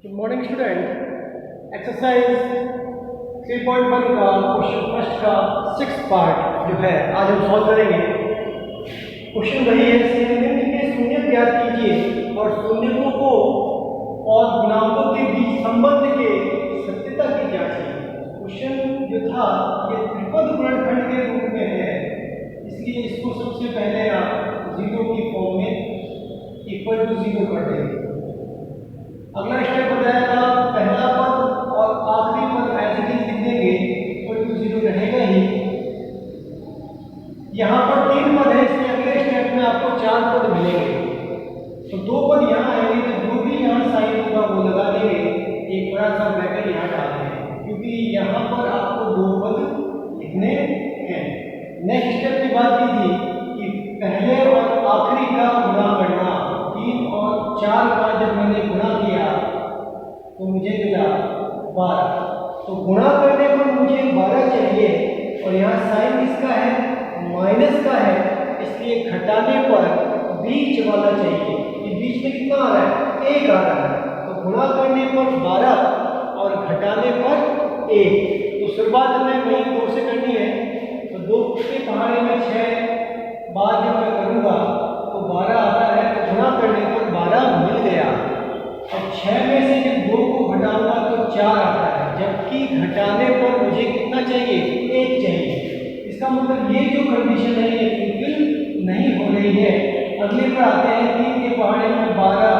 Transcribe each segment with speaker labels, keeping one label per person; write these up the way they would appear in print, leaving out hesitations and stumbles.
Speaker 1: Good morning student. Exercise 3.1 का question first का 6th part जो है आज हम सॉल्व करेंगे। क्वेश्चन वही है, निम्न के शून्य ज्ञात कीजिए और शून्यकों को और गुणांकों के बीच संबंध के सत्यता की जांच कीजिए। क्वेश्चन जो था ये त्रिपद गुणनखंड के रूप में है, इसलिए इसको सबसे पहले आप 0 की फॉर्म में इक्वल टू 0 कर देंगे। अगला स्टेप हो जाएगा, पहला पद और आखिरी पद ऐसे ही लिख देंगे, इक्वल टू 0 रहेगा ही। यहाँ पर 3 पद है, इसलिए अगले स्टेप में आपको 4 पद मिलेंगे। तो 2 पद यहाँ आएंगे, तो जो भी यहाँ साइन होगा वो लगा देंगे, एक बड़ा सा ब्रैकेट यहाँ डाल देंगे, क्योंकि यहाँ पर आपको 2 पद लिखने हैं। नेक्स्ट स्टेप की बात की थी कि पहले और आखिरी का गुणा करना। 3 और 4 का जब मैंने गुणा किया तो मुझे मिला 12। तो गुणा करने पर मुझे 12 चाहिए और यहाँ साइन किसका है, माइनस का है, इसलिए घटाने पर बीच वाला चाहिए। ये बीच में कितना आ रहा है, 1 आ रहा है। तो गुणा करने पर 12 और घटाने पर 1। तो शुरुआत हमें वही 2 से करनी है। तो 2 के पहाड़े में 6 बार जब मैं करूँगा तो 12 आता है, तो गुणा करने पर 12 मिल गया। अब 6 में से जब 2 को घटाऊंगा तो 4 आता है, जबकि घटाने पर मुझे कितना चाहिए, 1 चाहिए। इसका मतलब ये जो कंडीशन है ये फुलफिल नहीं हो रही है। अगले पर आते हैं, 3 के पहाड़े में 12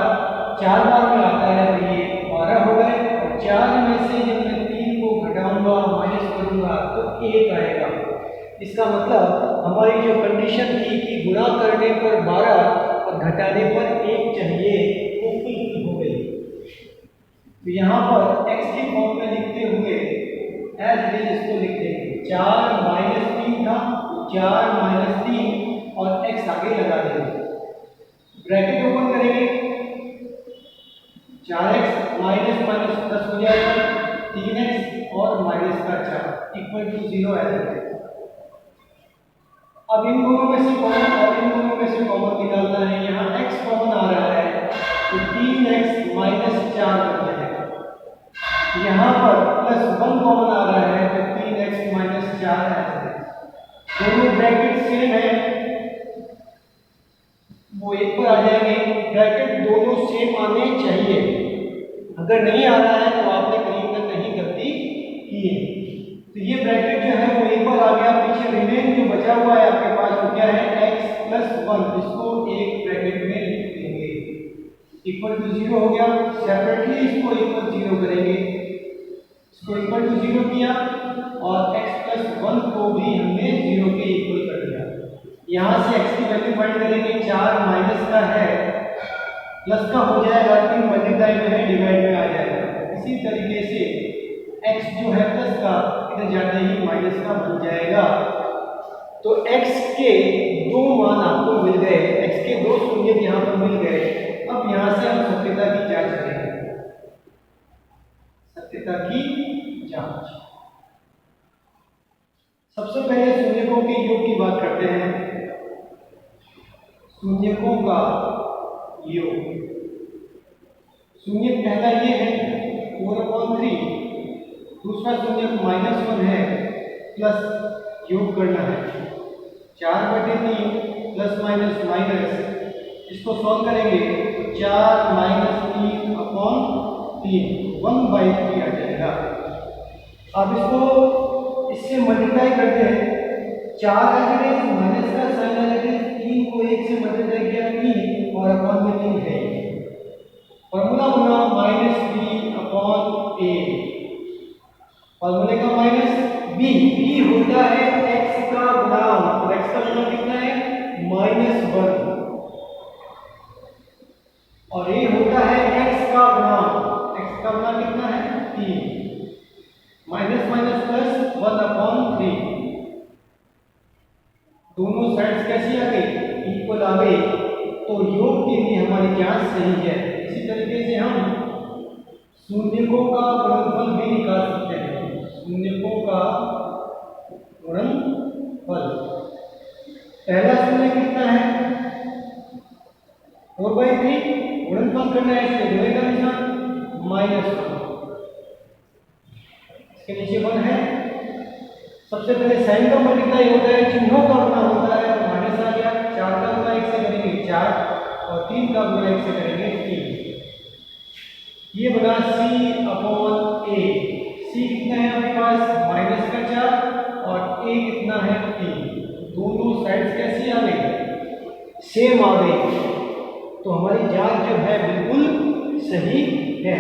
Speaker 1: 4 बार में आता है, तो ये 12 हो गए। और 4 में से जब मैं 3 को घटाऊंगा माइनस करूंगा तो 1 आएगा। इसका मतलब हमारी जो कंडीशन थी कि गुणा करने पर 12 और घटाने पर 1 चाहिए, वो फुलफिल हो गई। तो यहाँ पर x की फॉर्म में लिखते हुए एज इट इज इसको लिख देंगे। 4 माइनस 3 था, 4 माइनस 3 और x आगे लगा देंगे। ब्रैकेट ओपन करेंगे, 4x माइनस माइनस प्लस हो जाएगा, 3x और माइनस का 4 इक्वल टू 0 ऐसे। अब इन दोनों में से कॉमन और इन दोनों में से कॉमन निकालना है। यहाँ x कॉमन आ रहा है तो 3x माइनस 4 बन जाएगा। यहाँ पर प्लस 1 कॉमन आ रहा है तो 3x माइनस 4 है। दोनों ब्रैकेट सेम है, वो एक पर आ जाएंगे। ब्रैकेट दोनों सेम आने चाहिए, अगर नहीं आ रहा है तो आपने कहीं ना कहीं गलती की है। तो ये ब्रैकेट जो है वो एक बार आ गया। पीछे रिमेन जो बचा हुआ है आपके पास वो क्या है, x प्लस 1, इसको एक ब्रैकेट में लिख देंगे, इक्वल टू 0 हो गया। सेपरेटली इसको इक्वल 0 करेंगे, इसको इक्वल टू 0 किया और x प्लस 1 को भी हमने 0 के इक्वल कर दिया। यहाँ से x की वैल्यू फाइंड करेंगे, 4 माइनस का है, प्लस का हो जाएगा, 3 मल्टीप्लाई में है, डिवाइड में आ जाएगा। इसी तरीके से x जो है प्लस का इधर जाते ही माइनस का बन जाएगा। तो x के 2 मान आपको मिल गए, x के 2 शून्य यहाँ पर मिल गए। अब यहाँ से हम सत्यता की जांच करेंगे। सत्यता की जांच, सबसे पहले शून्यकों के योग की बात करते हैं। शून्यकों का योग, शून्य पहला ये है 4/3, दूसरा शून्य -1 है, प्लस योग करना है 4/3 प्लस माइनस माइनस। इसको सॉल्व करेंगे तो 4 माइनस 3 अपॉन 3 1/3 आ जाएगा। अब इसको इससे मल्टीप्लाई करते हैं, 4 एज माइनस का साइन एज 3 को 1 से मल्टीप्लाई किया 3 और अपॉन में 3 है। फॉर्मूला बना -3 अपॉन a, फॉर्मूले का माइनस b होता है x का गुणांक, और x का गुणांक कितना है, -1, और a होता है x का गुणांक, x का गुणांक कितना है, 3। माइनस माइनस प्लस 1/3, दोनों साइड्स कैसी आ गई, इक्वल आ गई। तो योग के लिए हमारी जांच सही है। इसी तरीके से हम शून्यकों का गुणनफल भी निकाल सकते हैं। शून्यकों का गुणनफल, पहला शून्य कितना है, 4/3, गुणनफल करना है, इससे जोड़ेगा निशान -1। इसके नीचे 1 है। सबसे पहले साइन का मल्टीप्लाई होता है, चिन्हों का गुणा होता है, तो माइनस आ गया। 4 का गुणा 1 से करेंगे 4 और 3 का गुणा 1 से करेंगे 3। ये बना C/A। C कितना है आपके पास? -4 और A कितना है? 3। दोनों साइड्स कैसी आ गई? सेम आ गई। तो हमारी जांच जो है बिल्कुल सही है।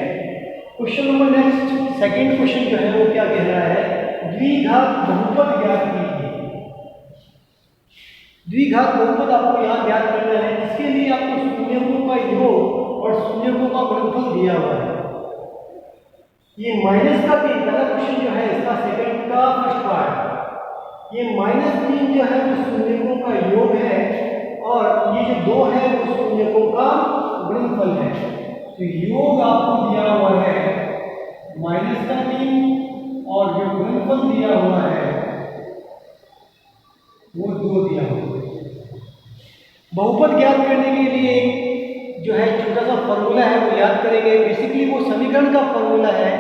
Speaker 1: Question number next, second question जो है वो क्या कह रहा है? द्विघात बहुपद ज्ञात कीजिए। द्विघात बहुपद आपको यहाँ ज्ञात करना है। इसके लिए आपको शून्यकों का योग और शून्यकों का गुणनफल दिया हुआ है। ये माइनस का 3 पहला क्वेश्चन जो है इसका सेकंड का फर्स्ट पार्ट, ये -3 जो है वो शून्यकों का योग है और ये जो 2 है वो शून्यकों का गुणनफल है। तो योग आपको दिया हुआ है -3 और जो गुणनफल दिया हुआ है वो 2 दिया हुआ है। बहुपद ज्ञात करने के लिए जो है छोटा सा फॉर्मूला है वो याद करेंगे। बेसिकली वो समीकरण का फॉर्मूला है।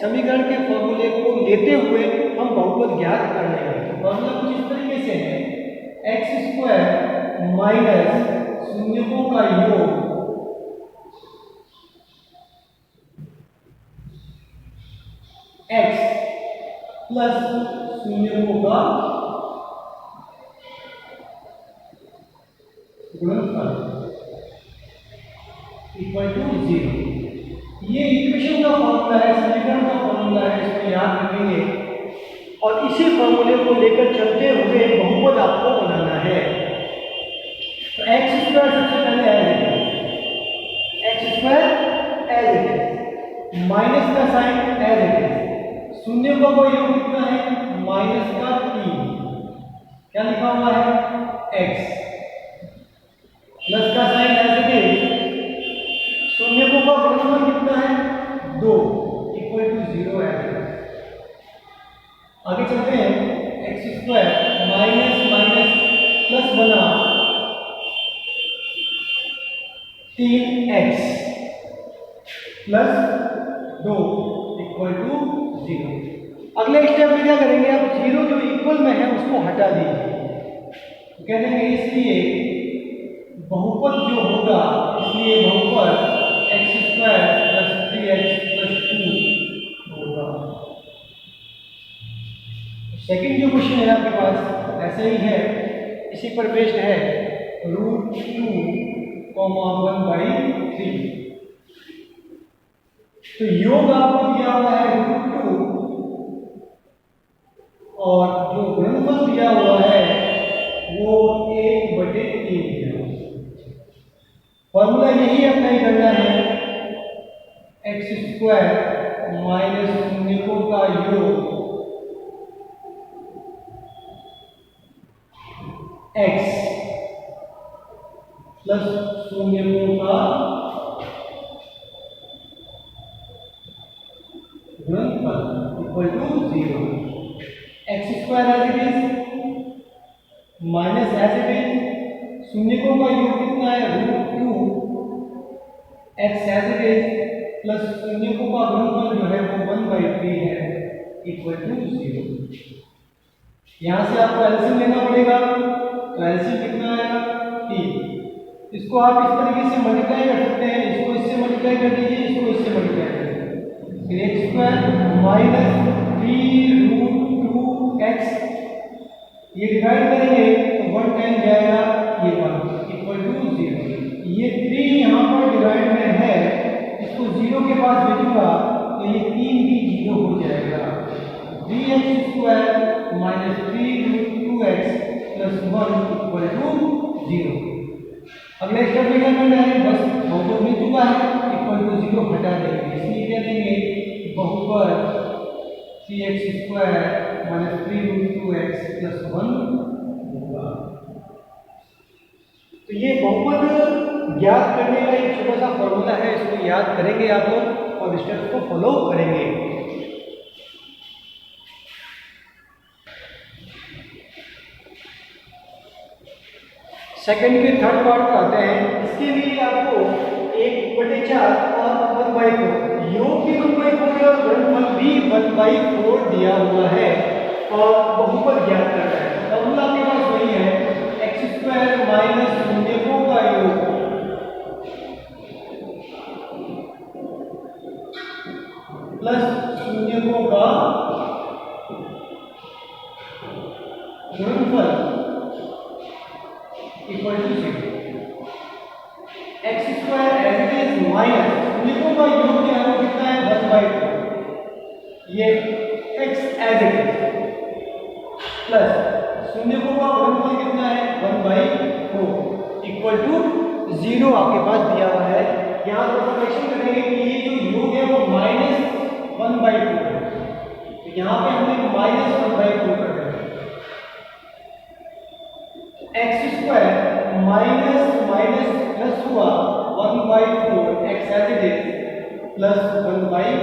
Speaker 1: समीकरण के फॉर्मूले को लेते हुए हम बहुपद ज्ञात कर लेंगे। तो फॉर्मूला कुछ इस तरीके से है, x² माइनस शून्यकों का योग x प्लस शून्यकों का गुणनफल इक्वल टू 0। ये इक्वेशन का फॉर्मूला है, समीकरण का फॉर्मूला है, इसको याद रखेंगे और इसी फॉर्मूले को लेकर चलते हुए बहुपद आपको बनाना है। तो x² सबसे पहले एज इट इज, माइनस का साइन एज इट इज, शून्य का कोई योग कितना है? -3। क्या लिखा हुआ है? x प्लस का साइन एज इट इज, शून्यकों का गुणनफल कितना है? 2 इक्वल टू 0 है। आगे चलते हैं, x² माइनस प्लस बना 3x प्लस 2 इक्वल टू 0। अगले स्टेप में क्या करेंगे? अब 0 जो इक्वल में है उसको हटा दीजिए। तो कह देंगे इसलिए बहुपद जो होगा, इसलिए बहुपद x² प्लस 3x प्लस 2 होगा। सेकंड जो क्वेश्चन है आपके पास ऐसे ही है, इसी पर बेस्ड है, √2,1/3। तो योग आपको दिया हुआ है √2 और जो गुणनफल दिया हुआ है वो 1/3 है। फॉर्मूला यही अप्लाई करना है, x² माइनस शून्यकों का योग x प्लस शून्यकों का गुणनफल equal to 0। x² as it is minus as it is, शून्यकों का योग कितना है? √2 x as it is plus शून्यकों का गुणनफल जो है वो 1/3 है इक्वल टू 0। यहां से आपको एलसीएम लेना पड़ेगा, तो एलसीएम कितना आएगा? 3। इसको आप इस तरीके से मल्टीप्लाई कर सकते हैं, इसको इससे मल्टीप्लाई कर दीजिए, इसको इससे मल्टीप्लाई कर दीजिए। फिर x² माइनस 3√2x, ये डिवाइड करेंगे तो 1 टाइम जाएगा, ये 1 इक्वल टू 0। ये 3 यहाँ पर डिवाइड में है, इसको 0 के पास भेजूंगा तो ये 3 भी 0 हो जाएगा। 3x² minus 3√2x plus 1 equal to 0। अगले स्टेप में क्या करना है? बस बहुपद मिल चुका है, इक्वल टू 0 हटा देंगे। इसलिए क्या देंगे? बहुपद 3x² माइनस 3√2x प्लस 1 होगा। तो ये बहुपद ज्ञात करने का एक छोटा सा फॉर्मूला है, इसको याद करेंगे आप लोग और स्टेप्स को फॉलो करेंगे। सेकंड के थर्ड पार्ट पर आते हैं। इसके लिए आपको 1/4 और 1/4 योग 1/4 दिया हुआ है और बहुपद ज्ञात करना है। फॉर्मूला आपके पास वही है, x² माइनस शून्यकों का योग प्लस शून्यकों का गुणनफल equal to 0। x² as it is minus शून्यकों का योग जो है वो कितना है 1/4, ये x as it is plus शून्यकों का गुणनफल कितना है 1/4 इक्वल टू 0 आपके पास दिया हुआ है। यहाँ ट्रांसफॉर्मेशन करेंगे कि ये जो योग है वो -1/4 है, तो यहाँ पे हमने -1/4 कर देंगे। x² माइनस माइनस प्लस हुआ 1/4 x as it is plus 1/4,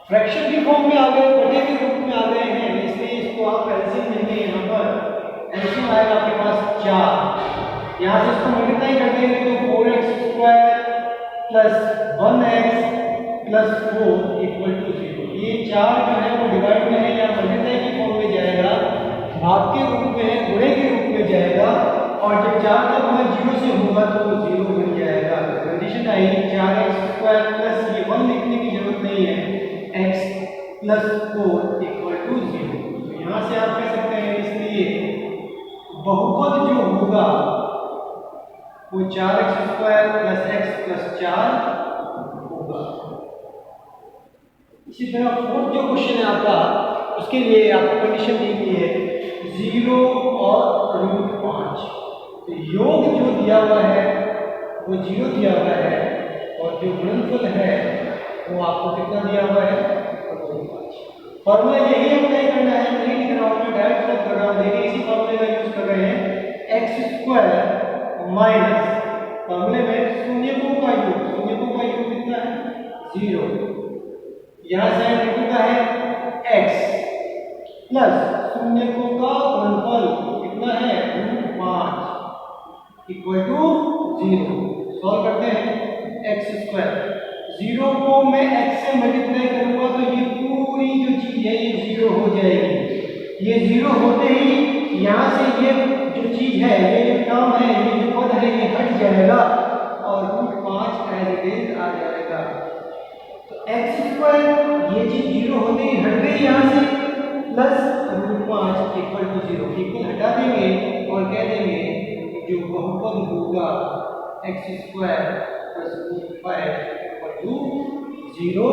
Speaker 1: fraction की फॉर्म में आ गए, बटे के रूप में आ गए हैं, इसलिए इसको आप एलसीएम लेंगे। यहाँ पर एलसीएम आएगा आपके पास 4, यहाँ से इसको मल्टीप्लाई कर देंगे तो 4x² plus 1x plus 4 equal to 0। ये 4 जो है वो डिवाइड में है या मल्टीप्लाई की फॉर्म में जाएगा, भाग के रूप में है, गुणे के रूप में जाएगा, और जब 4 का गुणा 0 से होगा तो वो 0 बन जाएगा। कंडीशन आई 4x² प्लस ये 1 लिखने की जरूरत नहीं है, x प्लस 4 इक्वल टू 0। तो यहाँ से आप कह सकते हैं इसलिए बहुपद जो होगा वो 4x² प्लस x प्लस 4 होगा। इसी तरह फोर्थ जो क्वेश्चन है आपका, उसके लिए आपको कंडीशन दी गई है 0 और √5। तो योग जो दिया हुआ है वो 0 दिया हुआ है और जो गुणनफल है वो आपको कितना दिया हुआ है √5। फॉर्मूला यही अप्लाई करना है, नहीं लिख रहा हूँ मैं, डायरेक्ट सॉल्व कर रहा हूँ। देखिए इसी फॉर्मूले का यूज कर रहे हैं, x² माइनस फॉर्मूले में शून्यकों का योग, शून्यकों का योग कितना है 0, यहाँ साइन ऋण का है x प्लस शून्यकों का गुणनफल कितना है √5 इक्वल टू 0। सॉल्व करते हैं x², 0 को मैं x से मल्टीप्लाई करूंगा तो ये पूरी जो चीज है ये 0 हो जाएगी। ये 0 होते ही यहाँ से ये जो चीज है, ये जो टर्म है, ये जो पद है, ये हट जाएगा और √5 एज इट इज आ जाएगा। तो x² ये चीज 0 होते ही हट गई यहाँ से, प्लस √5 इक्वल टू 0। इक्वल हटा देंगे और कह देंगे जो बहुपद होगा x² प्लस √5 इक्वल टू 0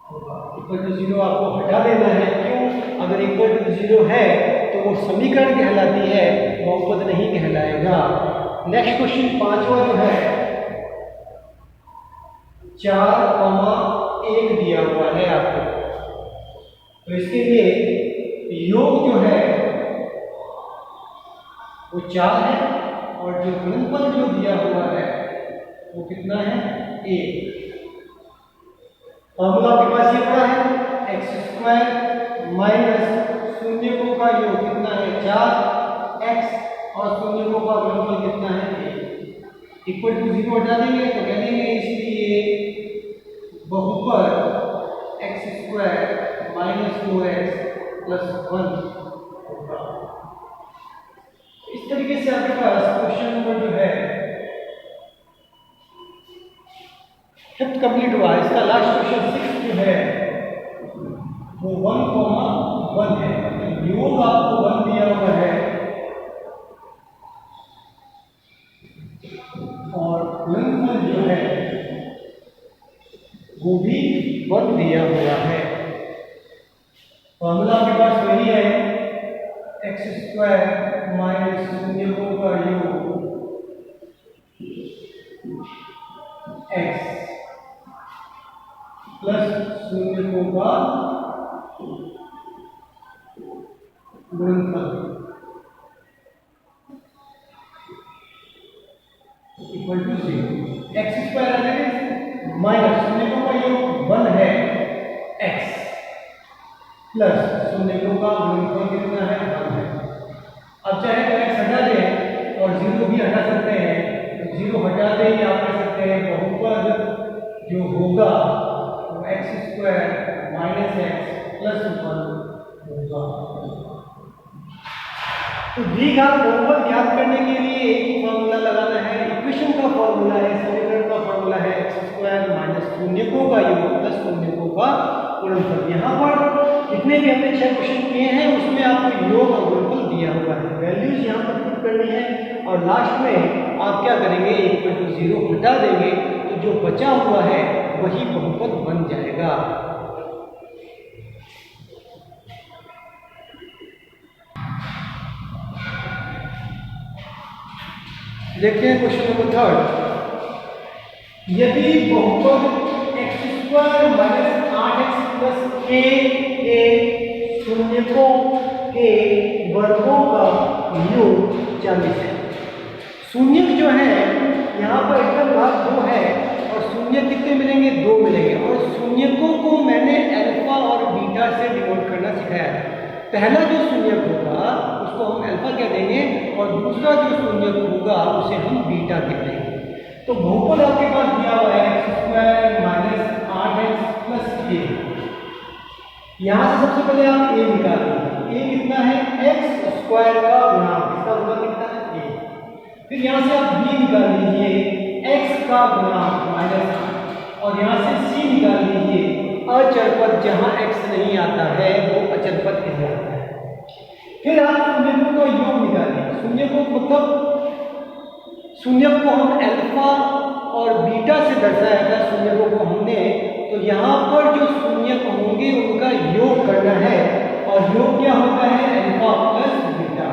Speaker 1: होगा। इक्वल टू 0 आपको हटा देना है, क्यों? अगर इक्वल टू 0 है तो वो समीकरण कहलाती है, बहुपद नहीं कहलाएगा। नेक्स्ट क्वेश्चन पांचवा जो है 4,1 दिया हुआ है आपको, तो इसके लिए योग जो है वो 4 है और जो गुणनफल जो दिया हुआ है वो कितना है 1। फॉर्मूला आपके पास ये पड़ा है, x² माइनस शून्यकों का योग कितना है 4, x और शून्यकों का गुणनफल कितना है 1 इक्वल टू 0 हटा देंगे तो कह देंगे इसलिए बहुपद x² माइनस 4x प्लस 1 होगा। इस तरीके से आपके पास क्वेश्चन नंबर जो है फिफ्थ कंप्लीट हुआ। इसका लास्ट क्वेश्चन 6 जो है वो 1,1 है। योग आपको 1 दिया हुआ है और गुणनफल जो है वो भी 1 दिया हुआ है। फॉर्मूला आपके पास वही है, x² माइनस शून्यकों का योग x प्लस शून्यकों का गुणनफल इक्वल टू 0। x² माइनस शून्यकों का योग 1 है x प्लस शून्यकों का गुणनफल कितना है 1 है। अब चाहे तो x हटा दें और 0 भी हटा सकते हैं, तो 0 हटा दें या आप कह सकते हैं बहुपद जो होगा वो x square minus x plus 1 होगा। तो दी घात बहुपद ज्ञात करने के लिए एक ही फॉर्मूला लगाना है, इक्वेशन का फॉर्मूला है, समीकरण का फॉर्मूला है एक्स स्क्वायर माइनस शून्यकों का योग प्लस शून्यकों का गुणनफल। यहाँ पर जितने भी हमने 6 क्वेश्चन किए हैं उसमें आपको योग और गुणनफल दिया हुआ है, वैल्यूज यहाँ पर पुट करनी है और लास्ट में आप क्या करेंगे, इक्वल टू 0 हटा देंगे तो जो बचा हुआ है वही बहुपद बन जाएगा। देखते हैं क्वेश्चन नंबर 3। यदि बहुपद x square minus 8x plus a के शून्यकों के वर्गों का योग 40 है। शून्यक जो है यहाँ पर एकदम भाग 2 है और शून्य कितने मिलेंगे, 2 मिलेंगे। और शून्यकों को मैंने अल्फा और बीटा से डिनोट करना सिखाया है। पहला जो शून्यक होगा उसको हम अल्फा कह देंगे और दूसरा जो शून्यक होगा उसे हम बीटा कह देंगे। तो बहुपद आपके पास दिया हुआ है x square minus 8x plus a। यहाँ से सबसे पहले आप a निकाल लीजिए। a कितना है, एक्स स्क्वायर का गुणांक, इसका गुणांक कितना है a। फिर यहाँ से आप b निकाल लीजिए, x का गुणांक माइनस 8, और यहाँ से c निकाल लीजिए, अचर पद जहाँ x नहीं आता है वो अचर पद कहलाता है। फिर आप शून्यकों का योग निकालिए। शून्यकों मतलब शून्यक को हम अल्फा और बीटा से दर्शाया था शून्यकों को हमने, तो यहाँ पर जो शून्यक होंगे उनका योग करना है और योग क्या होता है, अल्फा प्लस बीटा।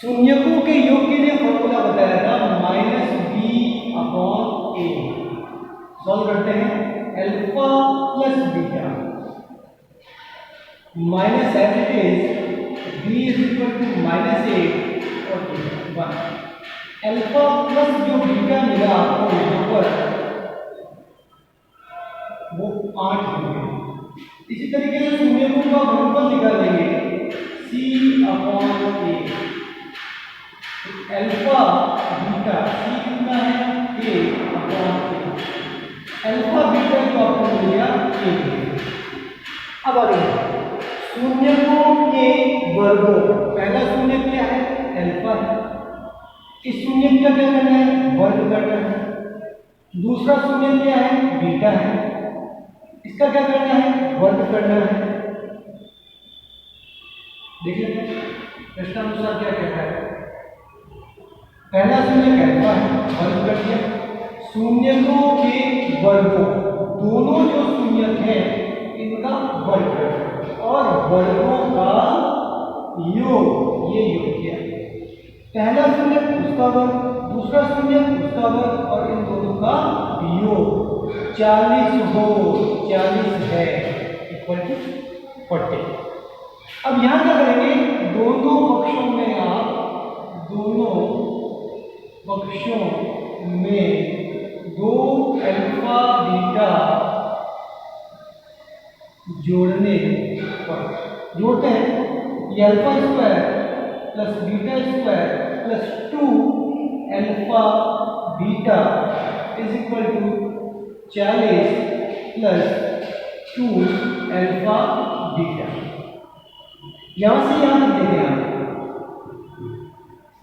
Speaker 1: शून्यकों के योग के लिए फॉर्मूला बताया था minus B upon A. Solve करते हैं, alpha plus beta minus as it is B is equal to minus 8 और 1। अल्फा प्लस जो बीटा मिला आपको यहाँ पर वो 8 होंगे। इसी तरीके से शून्यकों का गुणनफल निकालेंगे c upon a। Alpha beta c कितना है, a upon a। Alpha beta जो आपको मिल गया a। अब आगे शून्यकों के वर्गों, पहला शून्य क्या है, अल्फा है, इस शून्य का क्या करना है, वर्ग करना है। दूसरा शून्य क्या है, बीटा है, इसका क्या करना है, वर्ग करना है। देख लेते हैं प्रश्नानुसार क्या कहता है। पहला शून्य अल्फा है, वर्ग कर दिया। शून्यकों के वर्गों, दोनों जो शून्यक हैं इनका वर्ग कर और वर्गों का योग, ये योग किया। पहला शून्य उसका वर्ग, दूसरा शून्य उसका वर्ग और इन दोनों का योग 40 हो, 40 है इक्वल टू 40। अब यहां क्या करेंगे, दोनों पक्षों में आप दोनों पक्षों में 2 अल्फा बीटा जोड़ने पर जोड़ते हैं, ये alpha square plus beta square plus 2 alpha beta is equal to 40 plus 2 alpha beta. यहां से यहां तक देखें आप,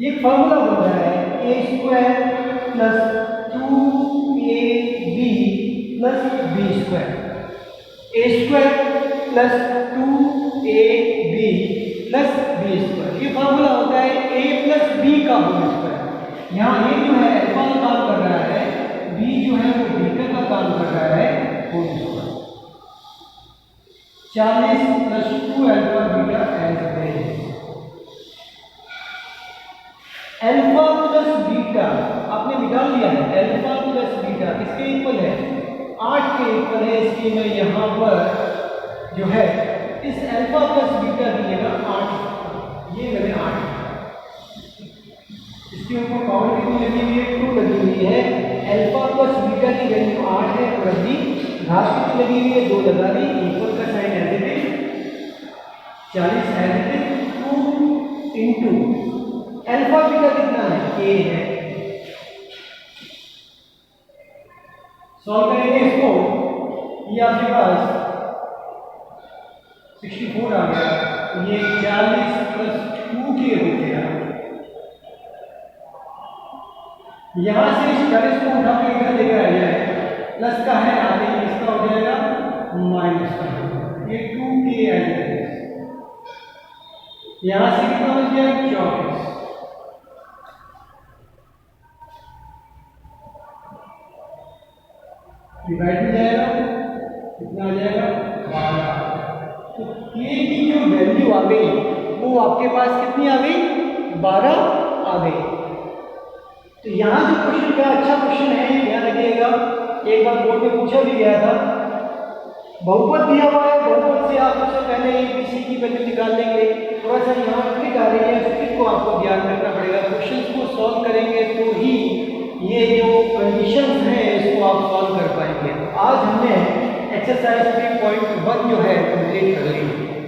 Speaker 1: एक फॉर्मूला बन रहा है a square plus 2ab plus b square. a square plus 2ab plus b square, ये फॉर्मूला होता है a प्लस b का होल स्क्वायर। यहाँ a जो है अल्फा का काम कर रहा है, b जो है वो बीटा का काम कर रहा है, whole square. 40 plus 2 alpha beta as है। अल्फा प्लस बीटा आपने निकाल लिया है, अल्फा प्लस बीटा किसके इक्वल है, 8 के इक्वल है। इसलिए मैं यहाँ पर जो है इस अल्फा प्लस बीटा की जगह 8, ये मैंने 8, इसके ऊपर पावर कितनी लगी हुई है, 2 लगी हुई है। अल्फा प्लस बीटा की वैल्यू 8 है और अभी घास कितनी लगी हुई है, 2 लगा दी, इक्वल का sign as it is 40 as it is 2 into alpha beta कितना है, a है। सॉल्व करेंगे इसको, ये आपके पास 64 आ गया, ये 40 प्लस 2k हो गया। यहां से इस 40 को उठा के इधर लेकर आ जाए, प्लस का है आगे इसका हो जाएगा माइनस का, ये 2k आ जाएगा। यहां से कितना बच गया 24, डिवाइड में जाएगा कितना आ जाएगा 12। तो k की जो वैल्यू आ गई वो आपके पास कितनी आ गई 12 आ गई। तो यहाँ जो क्वेश्चन का अच्छा क्वेश्चन है, ध्यान रखिएगा, एक बार बोर्ड में पूछा भी गया था, बहुपद दिया हुआ है, बहुपद से आप सबसे पहले ABC की वैल्यू निकाल लेंगे। थोड़ा सा यहाँ ट्रिक आ रही है, उस ट्रिक को आपको ध्यान रखना पड़ेगा। क्वेश्चन को सॉल्व करेंगे तो ही ये जो कंडीशंस हैं इसको आप सॉल्व कर पाएंगे। आज हमने एक्सरसाइज 3.1 जो है कंप्लीट कर ली।